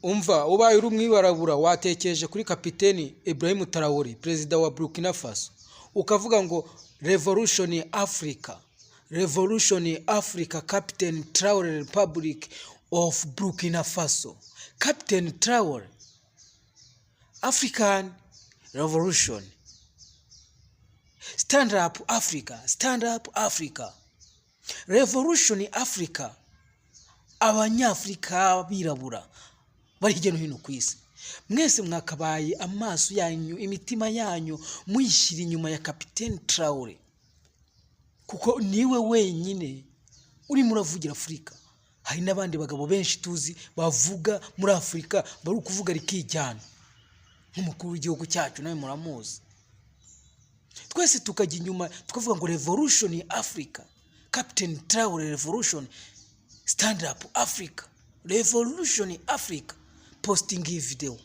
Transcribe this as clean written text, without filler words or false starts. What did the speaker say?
umva ubaye uri umwibarabura watekereje kuri kapiteni Ibrahim Traoré perezida wa Burkina Faso ukavuga ngo Revolution Africa Captain Traoré Republic of Burkina Faso. Captain Traoré, African Revolution. Stand up Africa, stand up Africa. Revolution Africa. Abanyafrika birabura bari hirya no hino ku isi, mwese mwakabaye amaso yanyu imitima yanyu muyishira inyuma ya Captain Traoré, kuko niwe wenyine uri muravugira Afrika. Hari n'abandi bagabo benshi tuzi bavuga muri Afrika bari kuvuga rikijyana nk'umukuru w'igihugu cyacu nawe muramuzi. Twese tukajya inyuma tukavuga ngo Revolution Africa, Captain Traoré Revolution, stand up Africa, Revolution Africa. Posting iyi video